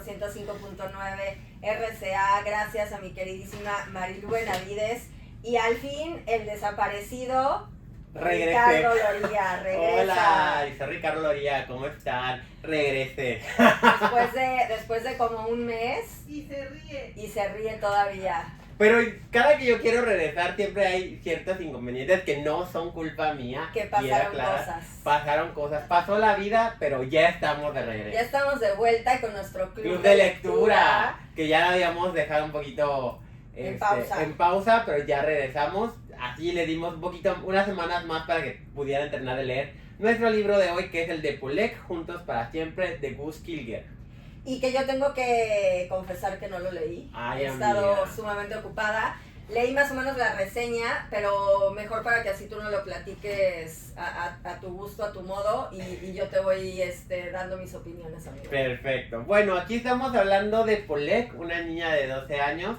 105.9 RCA, gracias a mi queridísima Marilu Benavides. Y al fin, el desaparecido Regresé. Ricardo Loría, regresa. Hola, soy Ricardo Loría, ¿cómo están? Regresé. Después de como un mes. Y se ríe. Y se ríe todavía. Pero cada que yo quiero regresar siempre hay ciertos inconvenientes que no son culpa mía. Que pasaron cosas. Pasaron cosas, pasó la vida, pero ya estamos de regreso. Ya estamos de vuelta con nuestro Club de lectura, que ya lo habíamos dejado un poquito en pausa, pero ya regresamos. Así le dimos un poquito, unas semanas más para que pudieran terminar de leer nuestro libro de hoy, que es el de Polek, Juntos para Siempre, de Gus Kilger. Y que yo tengo que confesar que no lo leí. Ay, he estado amiga. sumamente ocupada. Leí más o menos la reseña, pero mejor para que así tú no lo platiques a tu gusto, a tu modo, y yo te voy dando mis opiniones, amigo. Perfecto. Bueno, aquí estamos hablando de Polek, una niña de 12 años,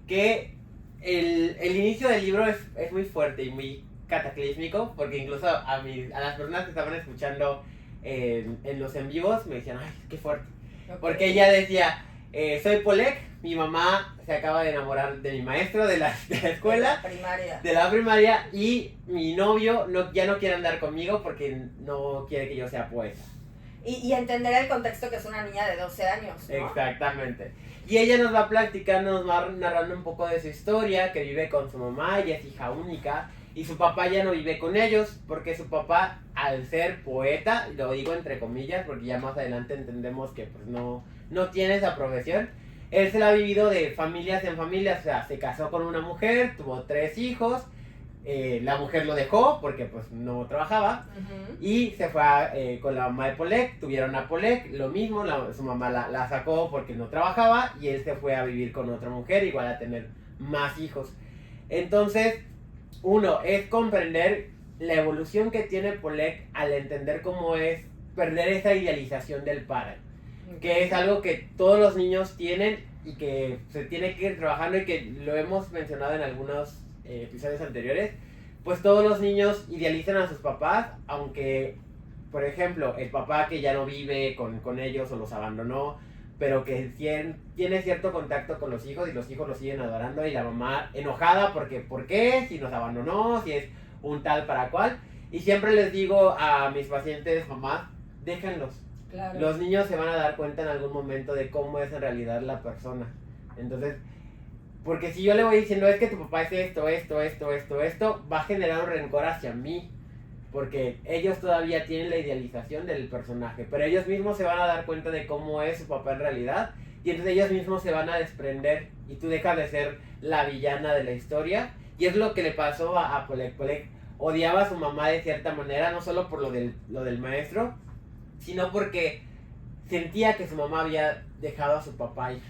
que el inicio del libro es muy fuerte y muy cataclísmico, porque incluso a las personas que estaban escuchando en los en vivos me decían, ay, qué fuerte. Okay. Porque ella decía, soy Polek, mi mamá se acaba de enamorar de mi maestro de la escuela, de la primaria, y mi novio ya no quiere andar conmigo porque no quiere que yo sea poeta. Y entender el contexto que es una niña de 12 años, ¿no? Exactamente. Y ella nos va platicando, nos va narrando un poco de su historia, que vive con su mamá, ella es hija única, y su papá ya no vive con ellos, porque su papá, al ser poeta, lo digo entre comillas, porque ya más adelante entendemos que pues no tiene esa profesión, él se la ha vivido de familias en familias, o sea, se casó con una mujer, tuvo 3 hijos, la mujer lo dejó porque pues no trabajaba, y se fue con la mamá de Polek, tuvieron a Polek, lo mismo, su mamá la sacó porque no trabajaba, y él se fue a vivir con otra mujer, igual a tener más hijos. Entonces, uno, es comprender la evolución que tiene Polek al entender cómo es perder esa idealización del padre, que es algo que todos los niños tienen y que se tiene que ir trabajando, y que lo hemos mencionado en algunos episodios anteriores. Pues todos los niños idealizan a sus papás, aunque, por ejemplo, el papá que ya no vive con ellos o los abandonó, pero que tiene cierto contacto con los hijos y los hijos lo siguen adorando, y la mamá enojada porque ¿por qué? Si nos abandonó, si es un tal para cual. Y siempre les digo a mis pacientes, mamá, déjenlos. Claro. Los niños se van a dar cuenta en algún momento de cómo es en realidad la persona. Entonces, porque si yo le voy diciendo, es que tu papá es esto, va a generar un rencor hacia mí, porque ellos todavía tienen la idealización del personaje, pero ellos mismos se van a dar cuenta de cómo es su papá en realidad, y entonces ellos mismos se van a desprender, y tú dejas de ser la villana de la historia. Y es lo que le pasó a Polek. Polek odiaba a su mamá de cierta manera, no solo por lo del maestro, sino porque sentía que su mamá había dejado a su papá ir.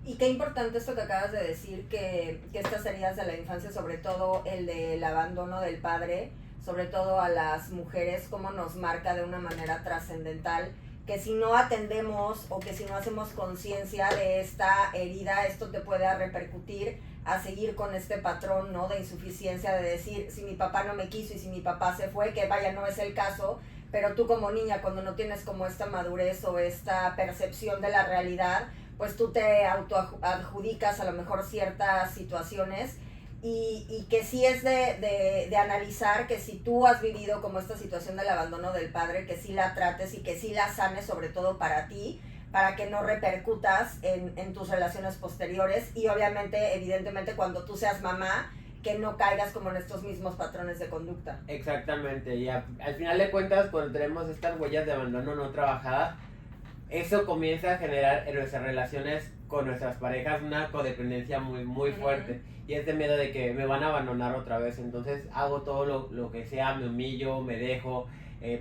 Y qué importante esto que acabas de decir, que estas heridas de la infancia, sobre todo el del abandono del padre, sobre todo a las mujeres, cómo nos marca de una manera trascendental, que si no atendemos o que si no hacemos conciencia de esta herida, esto te puede repercutir a seguir con este patrón, ¿no?, de insuficiencia, de decir, si mi papá no me quiso y si mi papá se fue, que vaya, no es el caso, pero tú como niña, cuando no tienes como esta madurez o esta percepción de la realidad, pues tú te autoadjudicas a lo mejor ciertas situaciones, y que sí es de analizar que si tú has vivido como esta situación del abandono del padre, que sí la trates y que sí la sanes, sobre todo para ti, para que no repercutas en tus relaciones posteriores, y obviamente, evidentemente, cuando tú seas mamá, que no caigas como en estos mismos patrones de conducta. Exactamente, y al final de cuentas, cuando tenemos estas huellas de abandono no trabajadas, eso comienza a generar en nuestras relaciones con nuestras parejas una codependencia muy, muy fuerte. Y este miedo de que me van a abandonar otra vez. Entonces hago todo lo que sea, me humillo, me dejo,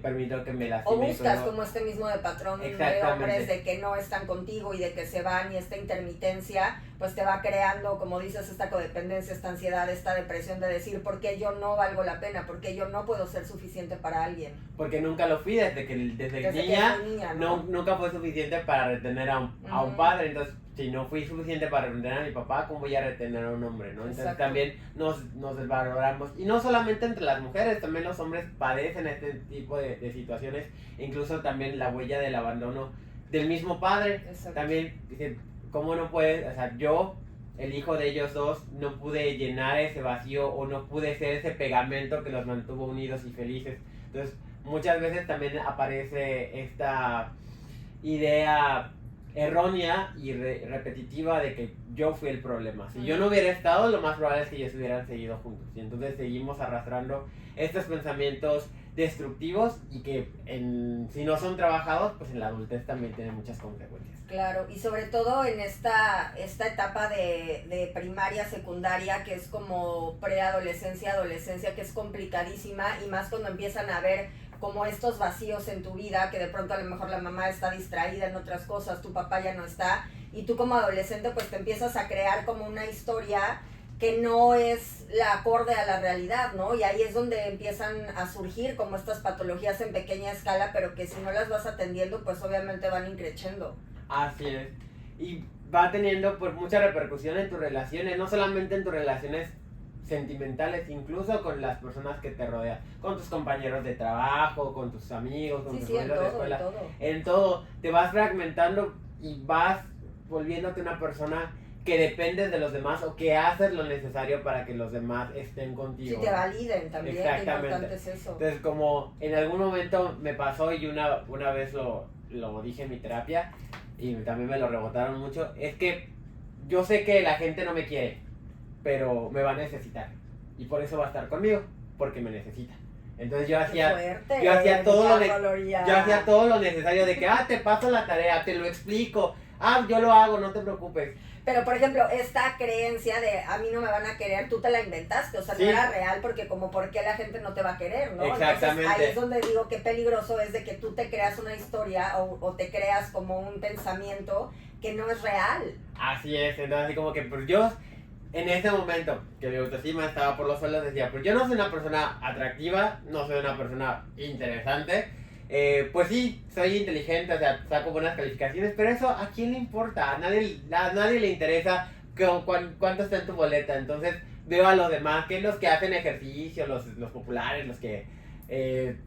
permito que me lastime. O buscas como este mismo de patrón de hombres de que no están contigo y de que se van, y esta intermitencia pues te va creando, como dices, esta codependencia, esta ansiedad, esta depresión de decir, ¿por qué yo no valgo la pena? ¿Por qué yo no puedo ser suficiente para alguien? Porque nunca lo fui desde niña, ¿no? Nunca fue suficiente para retener a un padre. Entonces, si no fui suficiente para retener a mi papá, ¿cómo voy a retener a un hombre, no? Entonces también nos desvaloramos. Y no solamente entre las mujeres, también los hombres padecen este tipo de situaciones. Incluso también la huella del abandono del mismo padre. Exacto. También dice, ¿cómo no puedes? O sea, yo, el hijo de ellos dos, no pude llenar ese vacío o no pude ser ese pegamento que los mantuvo unidos y felices. Entonces, muchas veces también aparece esta idea errónea y repetitiva de que yo fui el problema. Si yo no hubiera estado, lo más probable es que ellos hubieran seguido juntos. Y entonces seguimos arrastrando estos pensamientos destructivos y que si no son trabajados, pues en la adultez también tienen muchas consecuencias. Claro, y sobre todo en esta etapa de primaria, secundaria, que es como preadolescencia, adolescencia, que es complicadísima, y más cuando empiezan a ver como estos vacíos en tu vida, que de pronto a lo mejor la mamá está distraída en otras cosas, tu papá ya no está, y tú como adolescente pues te empiezas a crear como una historia que no es la acorde a la realidad, ¿no? Y ahí es donde empiezan a surgir como estas patologías en pequeña escala, pero que si no las vas atendiendo, pues obviamente van increciendo. Así es. Y va teniendo pues mucha repercusión en tus relaciones, no solamente en tus relaciones sentimentales, incluso con las personas que te rodean, con tus compañeros de trabajo, con tus amigos, con tus compañeros de escuela, en todo, te vas fragmentando y vas volviéndote una persona que dependes de los demás o que haces lo necesario para que los demás estén contigo. Sí, te validen también. Exactamente. Qué importante es eso. Entonces, como en algún momento me pasó y una vez lo dije en mi terapia y también me lo rebotaron mucho, es que yo sé que la gente no me quiere, pero me va a necesitar y por eso va a estar conmigo, porque me necesita. Entonces yo hacía todo lo necesario de que, te paso la tarea, te lo explico, yo lo hago, no te preocupes. Pero, por ejemplo, esta creencia de a mí no me van a querer, tú te la inventaste, o sea, sí. No era real, porque como por qué la gente no te va a querer, ¿no? Exactamente. Entonces, ahí es donde digo que peligroso es de que tú te creas una historia o te creas como un pensamiento que no es real. Así es, entonces así como que pues yo, en ese momento que mi autoestima estaba por los suelos, decía, pues yo no soy una persona atractiva, no soy una persona interesante, pues sí, soy inteligente, o sea, saco buenas calificaciones, pero eso, ¿a quién le importa? A nadie le interesa cuánto está en tu boleta. Entonces veo a los demás, que los que hacen ejercicio, los populares, los que,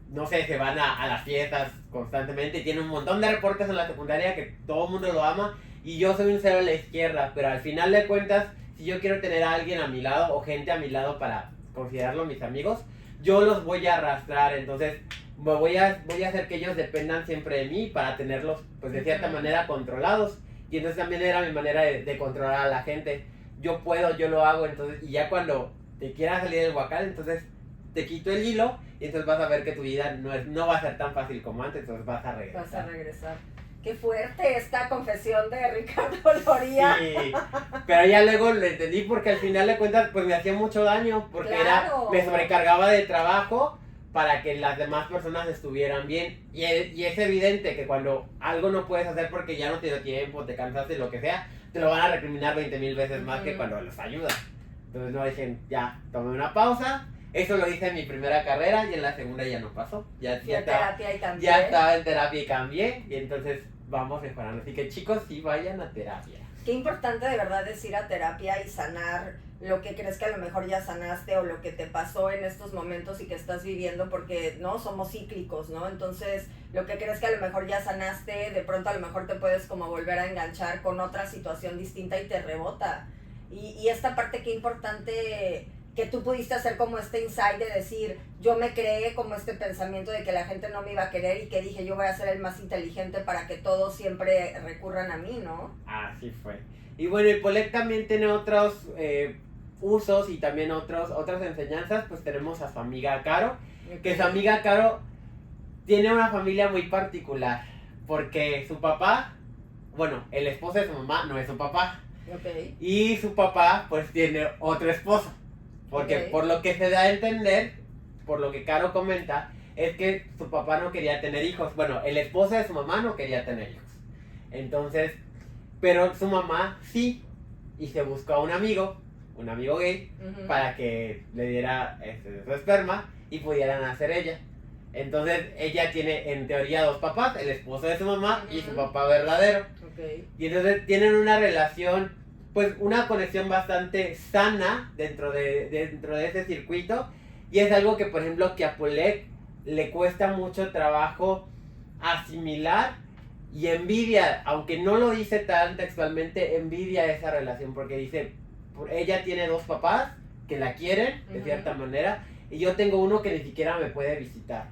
no sé, se van a las fiestas constantemente, tienen un montón de reportes en la secundaria que todo el mundo lo ama, y yo soy un cero a la izquierda, pero al final de cuentas, si yo quiero tener a alguien a mi lado o gente a mi lado para considerarlo mis amigos, yo los voy a arrastrar. Entonces voy a hacer que ellos dependan siempre de mí para tenerlos, pues de cierta manera, controlados. Y entonces también era mi manera de controlar a la gente. Yo puedo, yo lo hago, entonces, y ya cuando te quieras salir del huacal, entonces te quito el hilo y entonces vas a ver que tu vida no va a ser tan fácil como antes, entonces vas a regresar. Qué fuerte esta confesión de Ricardo Loría. Sí, pero ya luego lo entendí porque al final de cuentas pues me hacía mucho daño, porque claro. me sobrecargaba de trabajo para que las demás personas estuvieran bien. Y es evidente que cuando algo no puedes hacer porque ya no te dio tiempo, te cansaste, lo que sea, te lo van a recriminar 20,000 veces más que cuando los ayudas. Entonces no dije, ya, tomé una pausa. Eso lo hice en mi primera carrera y en la segunda ya no pasó. Ya estaba en terapia y cambié. Y entonces vamos mejorando. Así que chicos, sí vayan a terapia. Qué importante de verdad es ir a terapia y sanar lo que crees que a lo mejor ya sanaste o lo que te pasó en estos momentos y que estás viviendo, porque no somos cíclicos, ¿no? Entonces lo que crees que a lo mejor ya sanaste, de pronto a lo mejor te puedes como volver a enganchar con otra situación distinta y te rebota. Y esta parte, qué importante que tú pudiste hacer como este insight de decir, yo me creé como este pensamiento de que la gente no me iba a querer y que dije, yo voy a ser el más inteligente para que todos siempre recurran a mí, ¿no? Así fue. Y bueno, el Polec también tiene otros usos y también otras enseñanzas. Pues tenemos a su amiga Caro, que su amiga Caro tiene una familia muy particular, porque su papá, bueno, el esposo de su mamá no es su papá. Okay. Y su papá pues tiene otro esposo. Porque por lo que se da a entender, por lo que Caro comenta, es que su papá no quería tener hijos. Bueno, el esposo de su mamá no quería tener hijos. Entonces, pero su mamá sí. Y se buscó a un amigo gay, para que le diera su esperma y pudiera nacer ella. Entonces, ella tiene en teoría dos papás, el esposo de su mamá y su papá verdadero. Okay. Y entonces tienen una relación, pues una conexión bastante sana dentro de ese circuito, y es algo que por ejemplo que a Polec le cuesta mucho trabajo asimilar Y envidia, aunque no lo dice tan textualmente, envidia esa relación porque dice, ella tiene dos papás que la quieren de cierta manera y yo tengo uno que ni siquiera me puede visitar,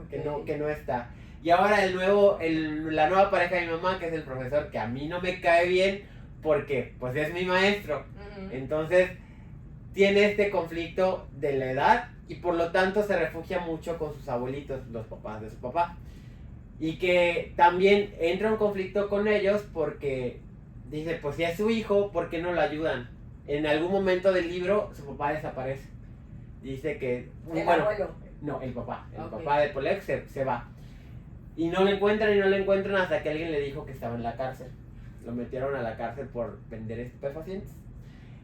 que no está. Y ahora la nueva pareja de mi mamá, que es el profesor, que a mí no me cae bien porque pues es mi maestro. Entonces tiene este conflicto de la edad y por lo tanto se refugia mucho con sus abuelitos, los papás de su papá. Y que también entra un conflicto con ellos porque dice, pues si es su hijo, ¿por qué no lo ayudan? En algún momento del libro su papá desaparece. Dice que... ¿El abuelo? No, el papá. El papá de Polex se va. Y no lo encuentran y no lo encuentran hasta que alguien le dijo que estaba en la cárcel. Lo metieron a la cárcel por vender estupefacientes.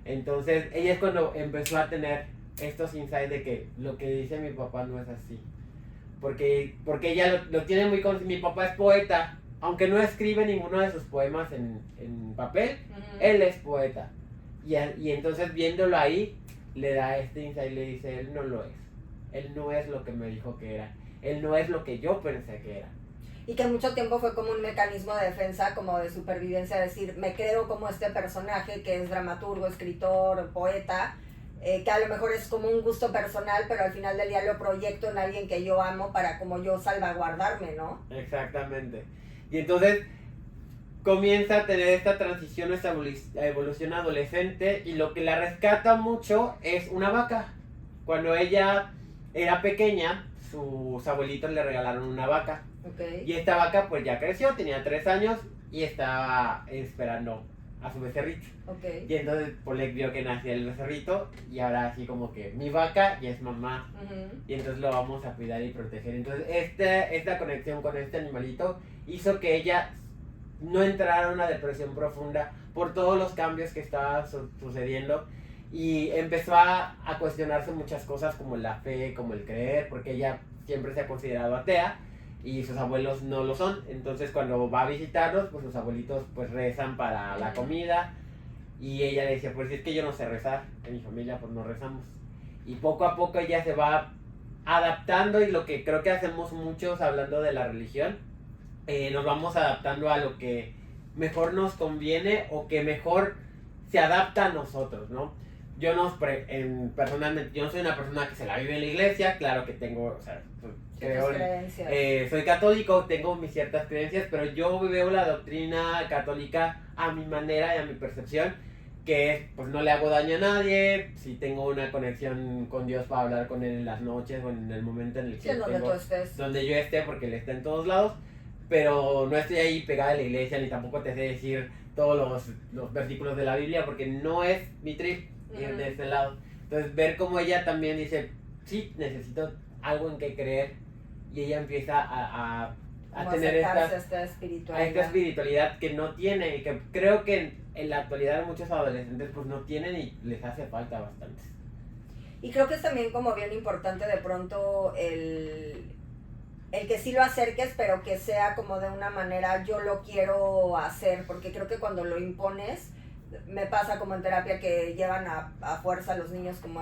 Entonces ella es cuando empezó a tener estos insights de que lo que dice mi papá no es así. Porque ella lo tiene muy consciente. Mi papá es poeta. Aunque no escribe ninguno de sus poemas en papel, él es poeta. Y entonces viéndolo ahí, le da este insight y le dice, él no lo es. Él no es lo que me dijo que era. Él no es lo que yo pensé que era. Y que mucho tiempo fue como un mecanismo de defensa, como de supervivencia, decir, me creo como este personaje que es dramaturgo, escritor, poeta, que a lo mejor es como un gusto personal, pero al final del día lo proyecto en alguien que yo amo para como yo salvaguardarme, ¿no? Exactamente. Y entonces comienza a tener esta transición, esta evolución adolescente y lo que la rescata mucho es una vaca. Cuando ella era pequeña, sus abuelitos le regalaron una vaca. Y esta vaca pues ya creció, tenía 3 años y estaba esperando a su becerrito. Y entonces Polek vio que nacía el becerrito y ahora así como que mi vaca ya es mamá. Y entonces lo vamos a cuidar y proteger. Entonces esta conexión con este animalito hizo que ella no entrara en una depresión profunda por todos los cambios que estaban sucediendo. Y empezó a cuestionarse muchas cosas como la fe, como el creer, porque ella siempre se ha considerado atea y sus abuelos no lo son. Entonces cuando va a visitarlos, pues sus abuelitos pues rezan para la comida y ella le decía, pues es que yo no sé rezar, en mi familia pues no rezamos. Y poco a poco ella se va adaptando y lo que creo que hacemos muchos hablando de la religión, nos vamos adaptando a lo que mejor nos conviene o que mejor se adapta a nosotros, ¿no? Personalmente, yo no soy una persona que se la vive en la iglesia, claro que tengo, o sea, soy católico, tengo mis ciertas creencias, pero yo veo la doctrina católica a mi manera y a mi percepción, que es, pues no le hago daño a nadie, si tengo una conexión con Dios para hablar con él en las noches o en el momento en el que donde yo esté, porque él está en todos lados, pero no estoy ahí pegada a la iglesia, ni tampoco te sé decir todos los versículos de la Biblia, porque no es mi trip ir de este lado. Entonces ver cómo ella también dice, sí, necesito algo en que creer, y ella empieza a tener esta espiritualidad que no tiene, y que creo que en la actualidad muchos adolescentes pues no tienen y les hace falta bastante. Y creo que es también como bien importante de pronto el que sí lo acerques, pero que sea como de una manera, yo lo quiero hacer, porque creo que cuando lo impones, me pasa como en terapia que llevan a fuerza a los niños como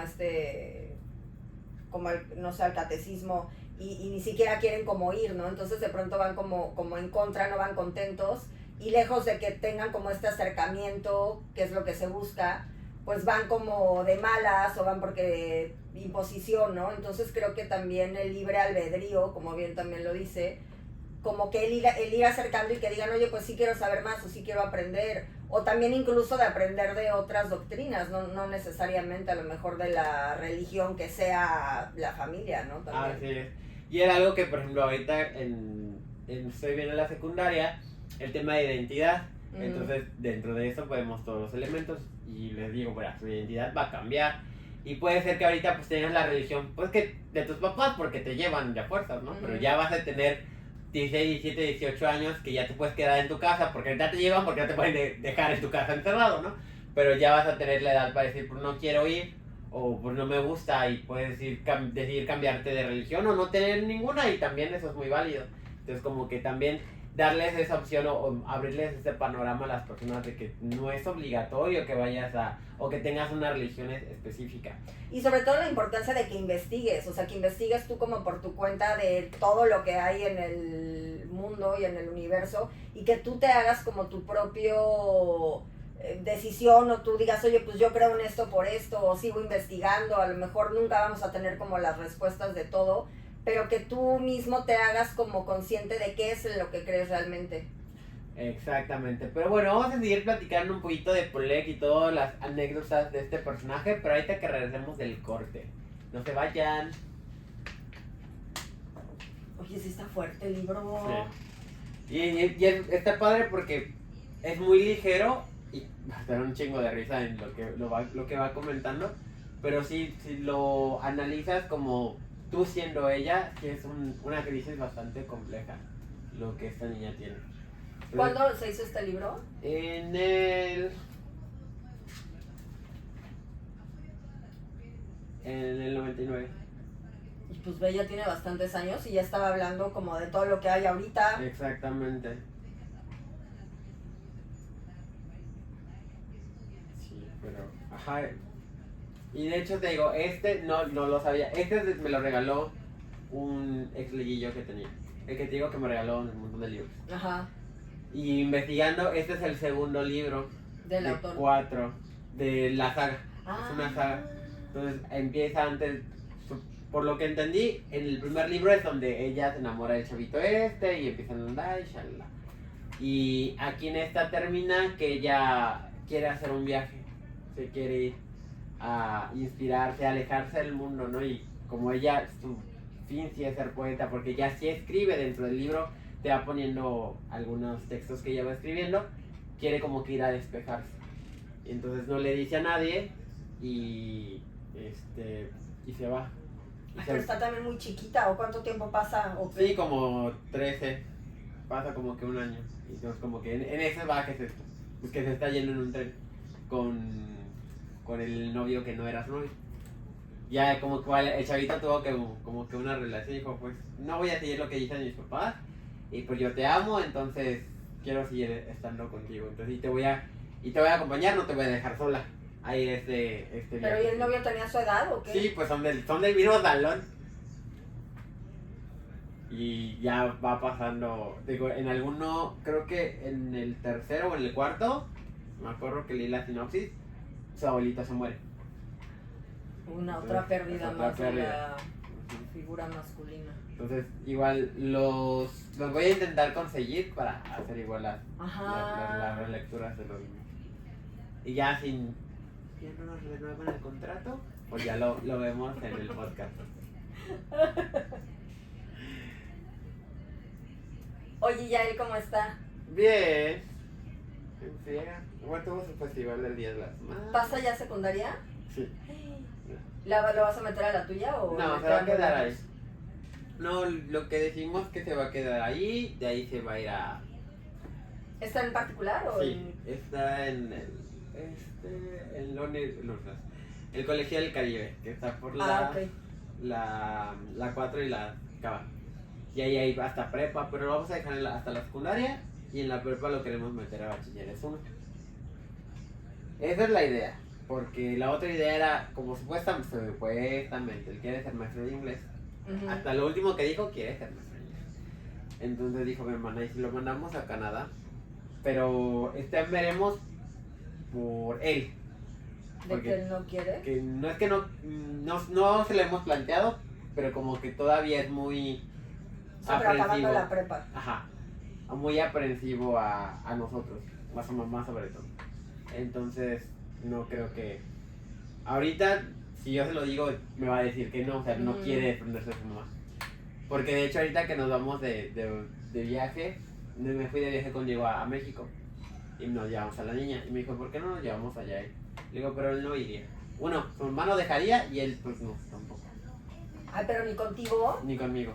no sé, al catecismo, y ni siquiera quieren como ir, ¿no? Entonces de pronto van como en contra, no van contentos, y lejos de que tengan como este acercamiento, que es lo que se busca, pues van como de malas o van porque imposición, ¿no? Entonces creo que también el libre albedrío, como bien también lo dice, como que el ir acercando y que digan, oye, pues sí quiero saber más o sí quiero aprender, o también incluso de aprender de otras doctrinas, no necesariamente a lo mejor de la religión que sea la familia, ¿no? También. Así es. Y era algo que, por ejemplo, ahorita estoy viendo en la secundaria, el tema de identidad. Entonces, dentro de eso podemos todos los elementos y les digo, bueno, su identidad va a cambiar. Y puede ser que ahorita pues tengas la religión, pues que de tus papás, porque te llevan ya fuerzas, ¿no? Pero ya vas a tener 16, 17, 18 años que ya te puedes quedar en tu casa, porque ya te llevan, porque no te pueden dejar en tu casa encerrado, ¿no? Pero ya vas a tener la edad para decir, pues no quiero ir, o pues no me gusta, y puedes decidir cambiarte de religión o no tener ninguna, y también eso es muy válido. Entonces como que también darles esa opción o abrirles ese panorama a las personas de que no es obligatorio que vayas a, o que tengas una religión específica. Y sobre todo la importancia de que investigues, o sea, que investigues tú como por tu cuenta de todo lo que hay en el mundo y en el universo, y que tú te hagas como tu propio decisión, o tú digas, oye, pues yo creo en esto por esto, o sigo investigando, a lo mejor nunca vamos a tener como las respuestas de todo, pero que tú mismo te hagas como consciente de qué es lo que crees realmente. Exactamente, pero bueno, vamos a seguir platicando un poquito de Polek y todas las anécdotas de este personaje, pero ahorita que regresemos del corte. No se vayan. Oye, sí está fuerte el libro. Sí. Y está padre porque es muy ligero y va a tener un chingo de risa en lo que va comentando, pero si lo analizas como tú siendo ella, sí es una crisis bastante compleja lo que esta niña tiene. ¿Cuándo se hizo este libro? En el 99. Y pues Bella tiene bastantes años y ya estaba hablando como de todo lo que hay ahorita. Exactamente. Sí, pero... Ajá. Y de hecho te digo, no lo sabía. Me lo regaló un ex liguillo que tenía. El que te digo que me regaló un montón de libros. Ajá. Y investigando, este es el segundo libro del de autor. 4 de la saga. Ah. Es una saga. Entonces empieza antes, por lo que entendí, en el primer libro es donde ella se enamora del chavito y empiezan a andar y shalala. Y aquí en esta termina que ella quiere hacer un viaje, se quiere ir a inspirarse, a alejarse del mundo, ¿no? Y como ella, su fin sí es ser poeta, porque ella sí escribe dentro del libro, te va poniendo algunos textos que ella va escribiendo, quiere como que ir a despejarse. Y entonces no le dice a nadie y se va. Pero está también muy chiquita, ¿o cuánto tiempo pasa? ¿O sí, como 13, pasa como que un año. Y entonces como que en ese va que se está yendo en un tren con el novio que no era su novio. Ya como que el chavito tuvo como que una relación y dijo, pues no voy a seguir lo que dicen mis papás y pues yo te amo, entonces quiero seguir estando contigo, entonces y te voy a acompañar, no te voy a dejar sola. Ahí este ¿Pero y el novio tenía su edad o qué? Sí, pues son del mismo salón. Y ya va pasando, digo, en alguno, creo que en el tercero o en el cuarto, me acuerdo que leí la sinopsis, su abuelita se muere. Otra pérdida más pérdida. de la figura masculina. Entonces, igual los voy a intentar conseguir para hacer igual las relecturas de los libros. Y ya sin... ¿Ya no nos renuevan el contrato? Pues ya lo vemos en el podcast. Oye, ¿Yael cómo está? Bien. En friega. Igual tuvo su festival del Día de las Madres. ¿Pasa ya secundaria? Sí. ¿Lo vas a meter a la tuya o...? No, se va a quedar ahí. No, lo que decimos que se va a quedar ahí, de ahí se va a ir a... ¿Está en particular o...? Sí, está en el Colegio del Caribe, que está por okay. la 4 y la Cava. Y ahí va hasta prepa, pero lo vamos a dejar hasta la secundaria y en la prepa lo queremos meter a bachilleres 1. Esa es la idea, porque la otra idea era, como supuestamente él quiere ser maestro de inglés. Uh-huh. Hasta lo último que dijo, quiere ser maestro de inglés. Entonces dijo mi hermana, ¿y si lo mandamos a Canadá? Pero veremos por él. ¿De que él no quiere? Que no es que no se lo hemos planteado, pero como que todavía es muy aprensivo. Acabando la prepa. Ajá. Muy aprensivo a nosotros, a su mamá sobre todo. Entonces, no creo que... Ahorita, si yo se lo digo, me va a decir que no, o sea, no quiere defenderse de su mamá. Porque de hecho ahorita que nos vamos de viaje, me fui de viaje con Diego a México. Y nos llevamos a la niña. Y me dijo, ¿por qué no nos llevamos allá? Le digo, pero él no iría. Bueno, su hermano dejaría y él pues no, tampoco. Ay, pero ni contigo. Ni conmigo.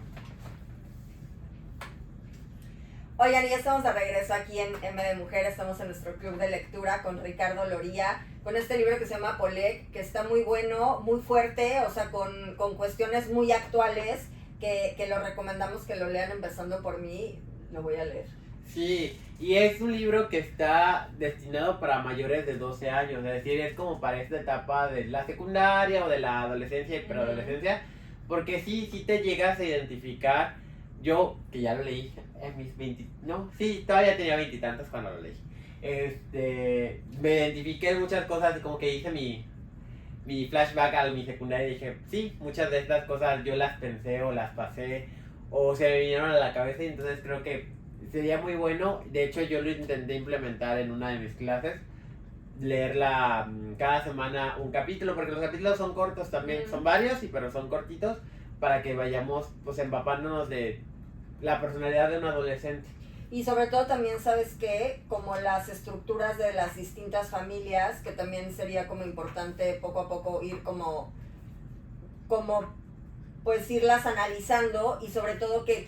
Oigan, y ya estamos de regreso aquí en M de Mujer, estamos en nuestro club de lectura con Ricardo Loría, con este libro que se llama Polek, que está muy bueno, muy fuerte, o sea, con cuestiones muy actuales, que lo recomendamos que lo lean empezando por mí, lo voy a leer. Sí, y es un libro que está destinado para mayores de 12 años, es decir, es como para esta etapa de la secundaria o de la adolescencia y preadolescencia, porque sí te llegas a identificar. Yo, que ya lo leí en mis 20, no, sí, todavía tenía 20 y tantos cuando lo leí. Me identifiqué en muchas cosas y como que hice mi flashback a mi secundaria y dije, sí, muchas de estas cosas yo las pensé o las pasé o se me vinieron a la cabeza, y entonces creo que sería muy bueno. De hecho, yo lo intenté implementar en una de mis clases, leerla cada semana un capítulo, porque los capítulos son cortos también, son varios, pero son cortitos, para que vayamos pues empapándonos de la personalidad de un adolescente. Y sobre todo también, ¿sabes qué? Como las estructuras de las distintas familias, que también sería como importante poco a poco ir como pues irlas analizando, y sobre todo que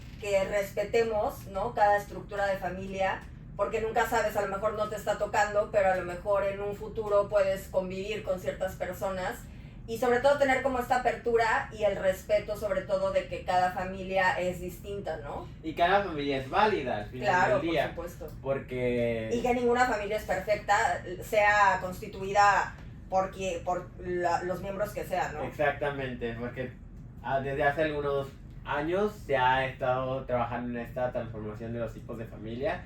respetemos, ¿no? Cada estructura de familia, porque nunca sabes, a lo mejor no te está tocando, pero a lo mejor en un futuro puedes convivir con ciertas personas, y sobre todo tener como esta apertura y el respeto, sobre todo, de que cada familia es distinta, ¿no? Y cada familia es válida al final del día. Por supuesto. Porque... Y que ninguna familia es perfecta, sea constituida por los miembros que sean, ¿no? Exactamente, porque desde hace algunos años se ha estado trabajando en esta transformación de los tipos de familia.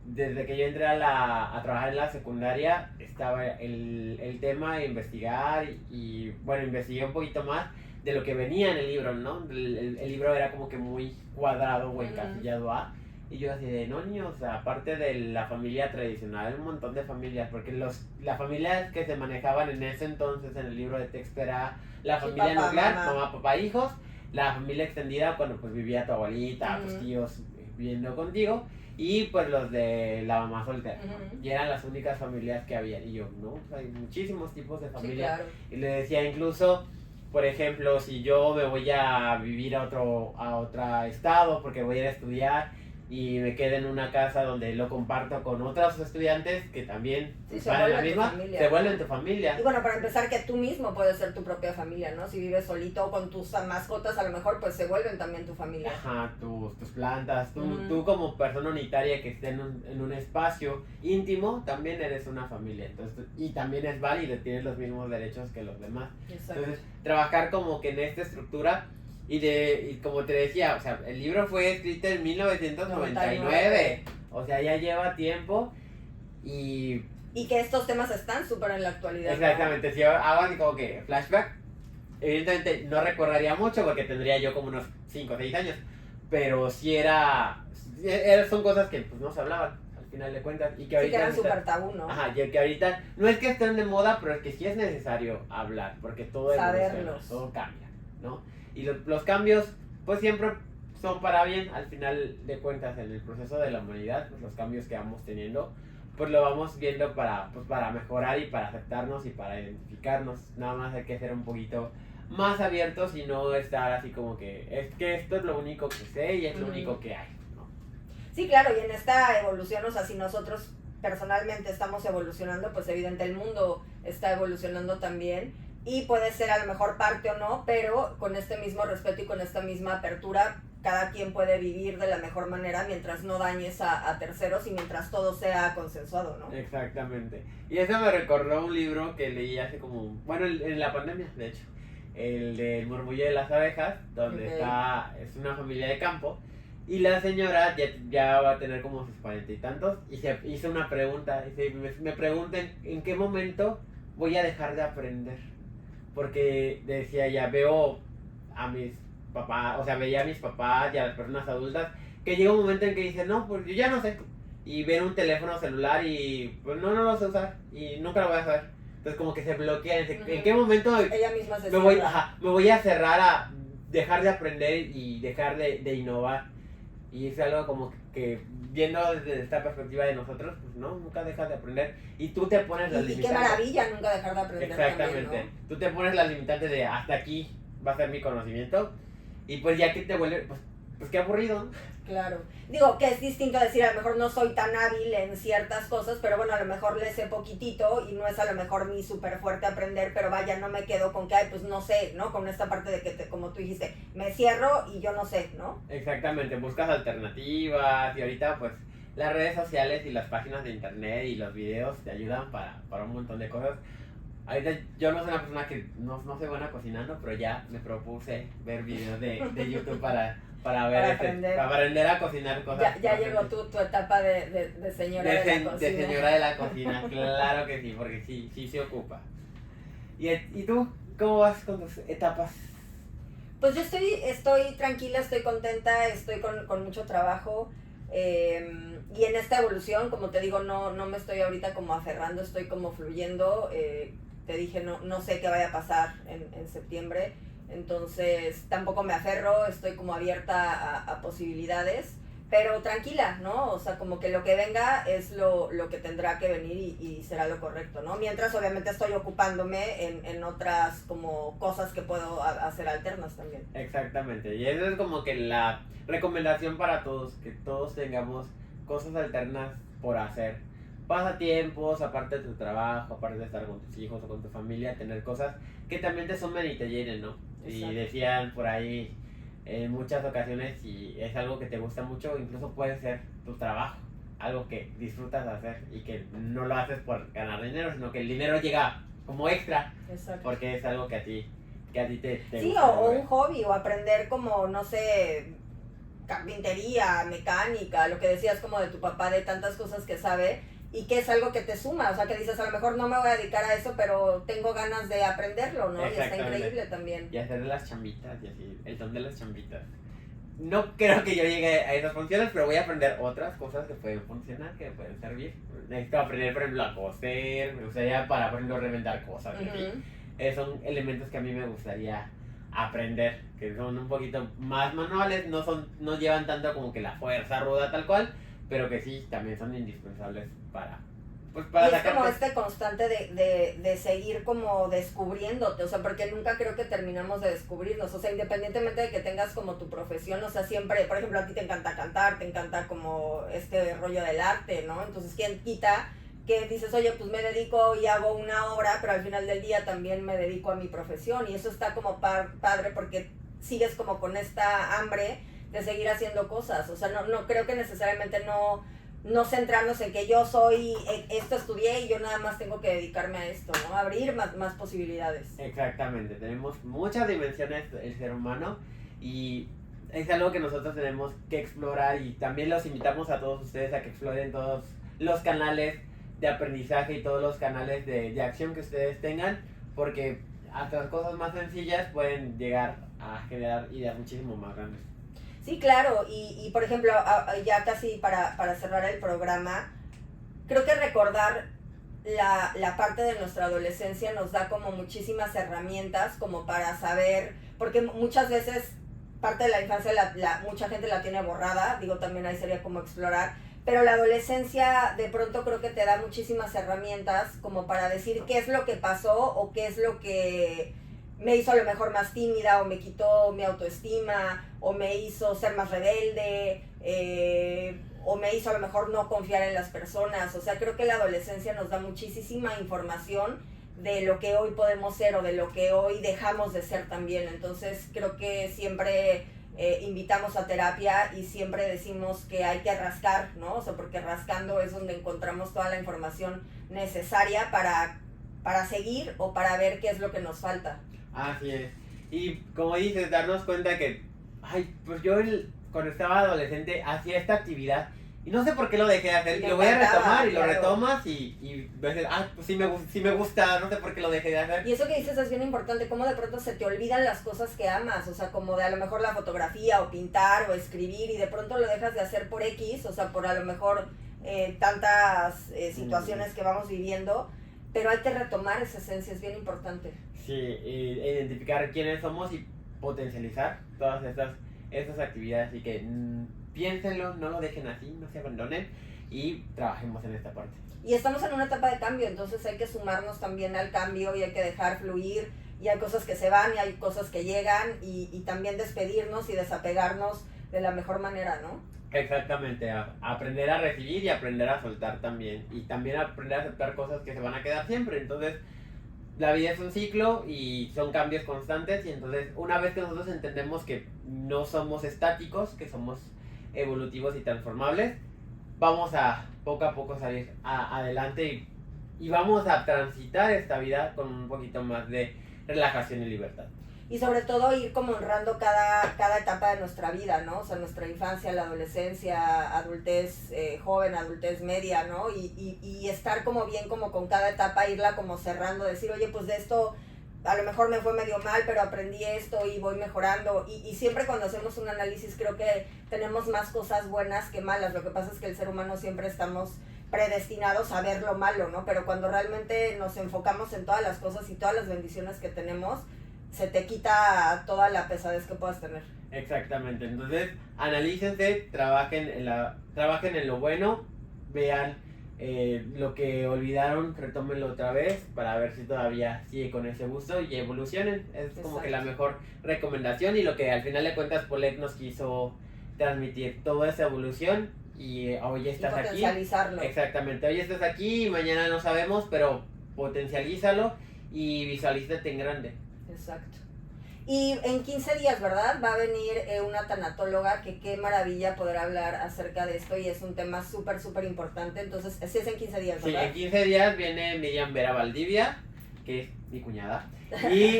Desde que yo entré a trabajar en la secundaria, estaba el tema de investigar y bueno, investigué un poquito más de lo que venía en el libro, ¿no? El libro era como que muy cuadrado o encasillado a... Y yo así de, no, niños, o sea, aparte de la familia tradicional, hay un montón de familias, porque las familias que se manejaban en ese entonces en el libro de texto era la familia nuclear, mamá, papá, hijos, la familia extendida cuando pues vivía tu abuelita, tus tíos viviendo contigo, y pues los de la mamá soltera, y eran las únicas familias que había. Y yo, no, pues hay muchísimos tipos de familia. Sí, claro. Y le decía incluso, por ejemplo, si yo me voy a vivir a otro estado porque voy a ir a estudiar y me quedo en una casa donde lo comparto con otros estudiantes que también van en la misma, se vuelven tu familia. Y bueno, para empezar, que tú mismo puedes ser tu propia familia, ¿no? Si vives solito o con tus mascotas, a lo mejor pues se vuelven también tu familia. Ajá, tus plantas, tú como persona unitaria que esté en un espacio íntimo, también eres una familia. Entonces, y también es válido, tienes los mismos derechos que los demás. Exacto. Entonces, trabajar como que en esta estructura. Y como te decía, o sea, el libro fue escrito en 1999. O sea, ya lleva tiempo y que estos temas están súper en la actualidad. Exactamente, ¿no? Si hago así como que flashback, evidentemente no recordaría mucho porque tendría yo como unos 5 o 6 años, pero sí son cosas que pues no se hablaban al final de cuentas, y que ahorita... Sí, que eran súper tabú, ¿no? Ajá, y que ahorita no es que estén de moda, pero es que sí es necesario hablar, porque todo todo cambia, ¿no? Y los cambios, pues siempre son para bien, al final de cuentas, en el proceso de la humanidad, pues los cambios que vamos teniendo, pues lo vamos viendo para mejorar y para aceptarnos y para identificarnos. Nada más hay que ser un poquito más abiertos y no estar así como que esto es lo único que sé y es lo único que hay, ¿no? Sí, claro, y en esta evolución, o sea, si nosotros personalmente estamos evolucionando, pues evidente el mundo está evolucionando también. Y puede ser a lo mejor parte o no, pero con este mismo respeto y con esta misma apertura, cada quien puede vivir de la mejor manera mientras no dañes a terceros y mientras todo sea consensuado, ¿no? Exactamente. Y eso me recordó un libro que leí hace como, bueno, en la pandemia, de hecho, el de El murmullo de las abejas, donde es una familia de campo, y la señora ya va a tener como sus 40 y tantos, y se hizo una pregunta, me preguntan en qué momento voy a dejar de aprender. Porque decía, ya veo a mis papás, o sea, veía a mis papás y a las personas adultas, que llega un momento en que dicen, no, pues yo ya no sé. Y ven un teléfono celular y pues no lo sé usar y nunca lo voy a saber. Entonces como que se bloquean. ¿En qué momento ella misma me voy a cerrar a dejar de aprender y dejar de innovar? Y es algo como que viendo desde esta perspectiva de nosotros, pues no, nunca dejas de aprender. Y tú te pones las limitantes. Y qué maravilla nunca dejar de aprender. Exactamente. También, ¿no? Tú te pones las limitantes de hasta aquí va a ser mi conocimiento. Y pues ya que te vuelve, pues qué aburrido, ¿no? Claro. Digo que es distinto decir, a lo mejor no soy tan hábil en ciertas cosas, pero bueno, a lo mejor le sé poquitito y no es a lo mejor mi súper fuerte aprender, pero vaya, no me quedo con que, ay, pues no sé, ¿no? Con esta parte de que, como tú dijiste, me cierro y yo no sé, ¿no? Exactamente, buscas alternativas y ahorita pues las redes sociales y las páginas de internet y los videos te ayudan para un montón de cosas. Ahorita yo no soy una persona que no soy buena cocinando, pero ya me propuse ver videos de YouTube para aprender a cocinar cosas. Ya llegó tu etapa de señora de la cocina. De señora de la cocina, claro que sí, porque sí se ocupa. ¿Y tú? ¿Cómo vas con tus etapas? Pues yo estoy tranquila, estoy contenta, estoy con mucho trabajo. Y en esta evolución, como te digo, no me estoy ahorita como aferrando, estoy como fluyendo. Te dije, no sé qué vaya a pasar en septiembre, entonces tampoco me aferro, estoy como abierta a posibilidades, pero tranquila, ¿no? O sea, como que lo que venga es lo que tendrá que venir y será lo correcto, ¿no? Mientras obviamente estoy ocupándome en otras como cosas que puedo hacer alternas también. Exactamente, y eso es como que la recomendación para todos, que todos tengamos cosas alternas por hacer. Pasatiempos, aparte de tu trabajo, aparte de estar con tus hijos o con tu familia, tener cosas que también te sumen y te llenen, ¿no? Exacto. Y decían por ahí en muchas ocasiones, si es algo que te gusta mucho, incluso puede ser tu trabajo, algo que disfrutas hacer y que no lo haces por ganar dinero, sino que el dinero llega como extra. Exacto. Porque es algo que a ti te sí, gusta. o un hobby, o aprender como, no sé, carpintería, mecánica, lo que decías como de tu papá, de tantas cosas que sabe y que es algo que te suma, o sea, que dices, a lo mejor no me voy a dedicar a eso, pero tengo ganas de aprenderlo, ¿no? Y está increíble también. Y hacer las chambitas, y así, el don de las chambitas. No creo que yo llegue a esas funciones, pero voy a aprender otras cosas que pueden funcionar, que pueden servir. Necesito aprender, por ejemplo, a coser, me gustaría para, por ejemplo, reventar cosas, ¿sí? Son elementos que a mí me gustaría aprender, que son un poquito más manuales, no llevan tanto como que la fuerza ruda tal cual, pero que sí, también son indispensables para y es como este constante de seguir como descubriéndote, o sea, porque nunca creo que terminamos de descubrirnos, o sea, independientemente de que tengas como tu profesión, o sea, siempre, por ejemplo, a ti te encanta cantar, te encanta como este rollo del arte, ¿no? Entonces, ¿quién quita que dices, oye, pues me dedico y hago una obra, pero al final del día también me dedico a mi profesión, y eso está como padre porque sigues como con esta hambre de seguir haciendo cosas, o sea, no creo que necesariamente no centrarnos en que yo soy, esto estudié y yo nada más tengo que dedicarme a esto, ¿no? Abrir más posibilidades. Exactamente, tenemos muchas dimensiones el ser humano y es algo que nosotros tenemos que explorar y también los invitamos a todos ustedes a que exploren todos los canales de aprendizaje y todos los canales de acción que ustedes tengan, porque hasta las cosas más sencillas pueden llegar a generar ideas muchísimo más grandes. Sí, claro, y por ejemplo, ya casi para cerrar el programa, creo que recordar la parte de nuestra adolescencia nos da como muchísimas herramientas como para saber, porque muchas veces parte de la infancia mucha gente la tiene borrada, digo, también ahí sería como explorar, pero la adolescencia de pronto creo que te da muchísimas herramientas como para decir qué es lo que pasó o qué es lo que me hizo a lo mejor más tímida o me quitó mi autoestima o me hizo ser más rebelde o me hizo a lo mejor no confiar en las personas. O sea, creo que la adolescencia nos da muchísima información de lo que hoy podemos ser o de lo que hoy dejamos de ser también. Entonces creo que siempre invitamos a terapia y siempre decimos que hay que rascar, ¿no? O sea, porque rascando es donde encontramos toda la información necesaria para seguir o para ver qué es lo que nos falta. Así es. Y como dices, darnos cuenta que, pues yo cuando estaba adolescente hacía esta actividad y no sé por qué lo dejé de hacer y lo voy a retomar y lo retomas y veces, pues sí me gusta, no sé por qué lo dejé de hacer. Y eso que dices es bien importante, cómo de pronto se te olvidan las cosas que amas, o sea, como de a lo mejor la fotografía o pintar o escribir y de pronto lo dejas de hacer por X, o sea, por a lo mejor tantas situaciones que vamos viviendo, pero hay que retomar esa esencia, es bien importante. Sí, identificar quiénes somos y potencializar todas estas actividades y que piénsenlo, no lo dejen así, no se abandonen y trabajemos en esta parte. Y estamos en una etapa de cambio, entonces hay que sumarnos también al cambio y hay que dejar fluir y hay cosas que se van y hay cosas que llegan y también despedirnos y desapegarnos de la mejor manera, ¿no? Exactamente, aprender a recibir y aprender a soltar también y también aprender a aceptar cosas que se van a quedar siempre, entonces la vida es un ciclo y son cambios constantes y entonces una vez que nosotros entendemos que no somos estáticos, que somos evolutivos y transformables, vamos a poco a poco salir adelante y vamos a transitar esta vida con un poquito más de relajación y libertad. Y sobre todo ir como honrando cada etapa de nuestra vida, ¿no? O sea, nuestra infancia, la adolescencia, adultez joven, adultez media, ¿no? Y estar como bien como con cada etapa, irla como cerrando, decir, oye, pues de esto a lo mejor me fue medio mal, pero aprendí esto y voy mejorando. Y siempre cuando hacemos un análisis creo que tenemos más cosas buenas que malas. Lo que pasa es que el ser humano siempre estamos predestinados a ver lo malo, ¿no? Pero cuando realmente nos enfocamos en todas las cosas y todas las bendiciones que tenemos, se te quita toda la pesadez que puedas tener. Exactamente, entonces analícense, trabajen en lo bueno, vean lo que olvidaron, retómenlo otra vez para ver si todavía sigue con ese gusto y evolucionen. Es como que la mejor recomendación y lo que al final de cuentas Polet nos quiso transmitir, toda esa evolución y hoy estás aquí. Potencializarlo. Exactamente, hoy estás aquí y mañana no sabemos, pero potencialízalo y visualízate en grande. Exacto. Y en 15 días, ¿verdad? Va a venir una tanatóloga, que qué maravilla poder hablar acerca de esto y es un tema súper, súper importante. Entonces, sí es en 15 días, ¿verdad? Sí, en 15 días viene Miriam Vera Valdivia, que es mi cuñada, y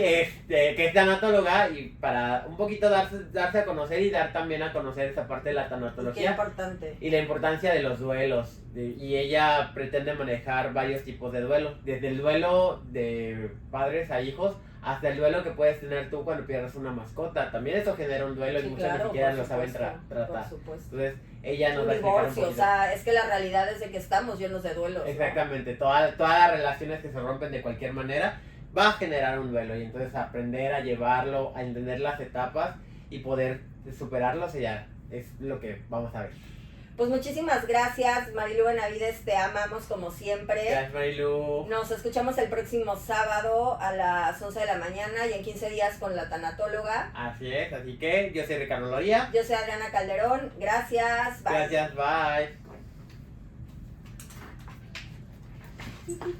que es tanatóloga y para un poquito darse a conocer y dar también a conocer esa parte de la tanatología. Qué importante. Y la importancia de los duelos. Y ella pretende manejar varios tipos de duelo, desde el duelo de padres a hijos, hasta el duelo que puedes tener tú cuando pierdes una mascota. También eso genera un duelo y Sí, muchos claro, ni siquiera por lo saben supuesto, tratar. Por supuesto. Entonces, ella nos Un va a explicar un divorcio, poquito. o sea, es que la realidad es de que estamos llenos de duelos, ¿no? Exactamente, todas las relaciones que se rompen de cualquier manera va a generar un duelo y entonces aprender a llevarlo, a entender las etapas y poder superarlos ya es lo que vamos a ver. Pues muchísimas gracias, Marilu Benavides, te amamos como siempre. Gracias, Marilu. Nos escuchamos el próximo sábado a las 11 de la mañana y en 15 días con la tanatóloga. Así es, así que yo soy Ricardo Loría. Yo soy Adriana Calderón, gracias, bye. Gracias, bye.